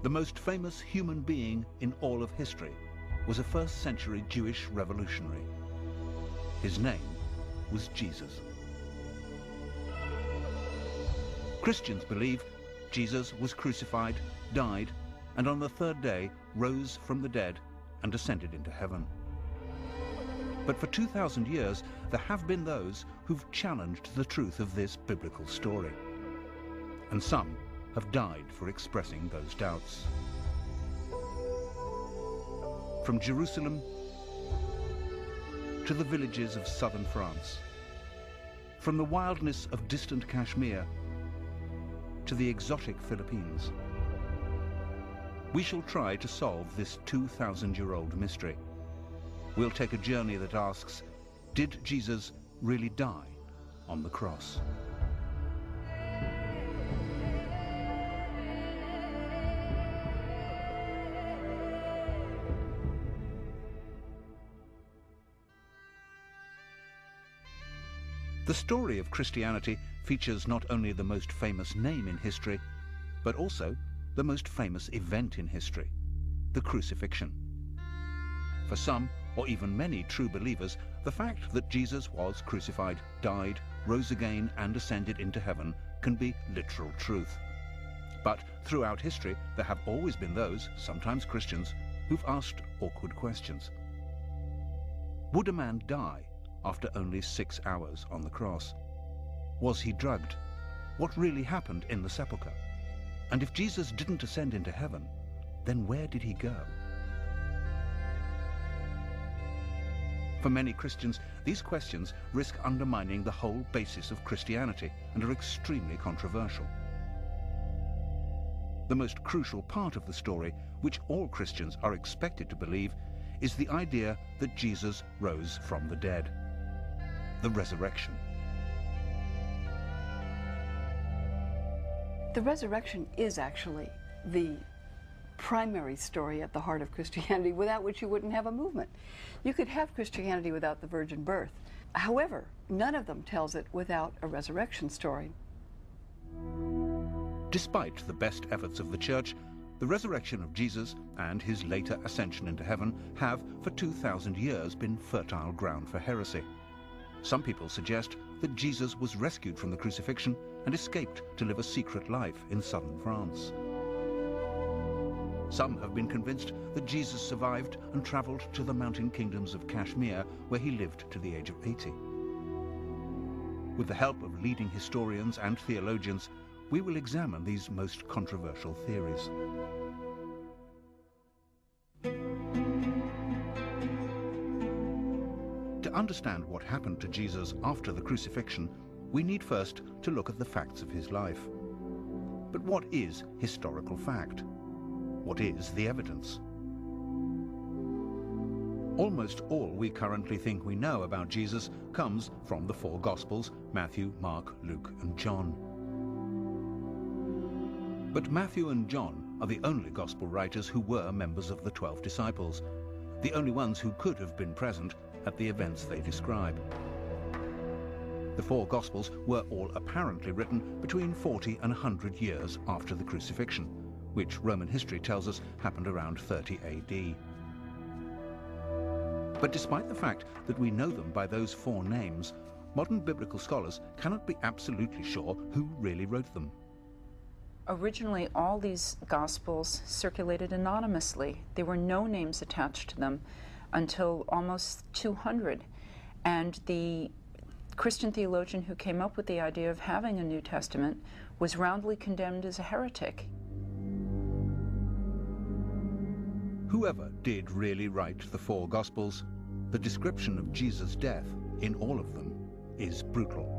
The most famous human being in all of history was a first-century Jewish revolutionary. His name was Jesus. Christians believe Jesus was crucified, died, and on the third day rose from the dead and ascended into heaven. But for 2,000 years, there have been those who've challenged the truth of this biblical story. And some have died for expressing those doubts. From Jerusalem to the villages of southern France, from the wildness of distant Kashmir to the exotic Philippines, we shall try to solve this 2,000-year-old mystery. We'll take a journey that asks, did Jesus really die on the cross? The story of Christianity features not only the most famous name in history, but also the most famous event in history, the crucifixion. For some, or even many true believers, the fact that Jesus was crucified, died, rose again, and ascended into heaven can be literal truth. But throughout history, there have always been those, sometimes Christians, who've asked awkward questions. Would a man die after only 6 hours on the cross? Was he drugged? What really happened in the sepulchre? And if Jesus didn't ascend into heaven, then where did he go? For many Christians, these questions risk undermining the whole basis of Christianity and are extremely controversial. The most crucial part of the story, which all Christians are expected to believe, is the idea that Jesus rose from the dead. The resurrection. The resurrection is actually the primary story at the heart of Christianity, without which you wouldn't have a movement. You could have Christianity without the virgin birth. However, none of them tells it without a resurrection story. Despite the best efforts of the Church, the resurrection of Jesus and his later ascension into heaven have, for 2,000 years, been fertile ground for heresy. Some people suggest that Jesus was rescued from the crucifixion and escaped to live a secret life in southern France. Some have been convinced that Jesus survived and traveled to the mountain kingdoms of Kashmir, where he lived to the age of 80. With the help of leading historians and theologians, we will examine these most controversial theories. To understand what happened to Jesus after the crucifixion, we need first to look at the facts of his life. But what is historical fact? What is the evidence? Almost all we currently think we know about Jesus comes from the four Gospels: Matthew, Mark, Luke, and John. But Matthew and John are the only Gospel writers who were members of the 12 disciples, the only ones who could have been present at the events they describe. The four Gospels were all apparently written between 40 and 100 years after the crucifixion, which Roman history tells us happened around 30 AD. But despite the fact that we know them by those four names, modern biblical scholars cannot be absolutely sure who really wrote them. Originally, all these Gospels circulated anonymously. There were no names attached to them until almost 200. And the Christian theologian who came up with the idea of having a New Testament was roundly condemned as a heretic. Whoever did really write the four Gospels, the description of Jesus' death in all of them is brutal.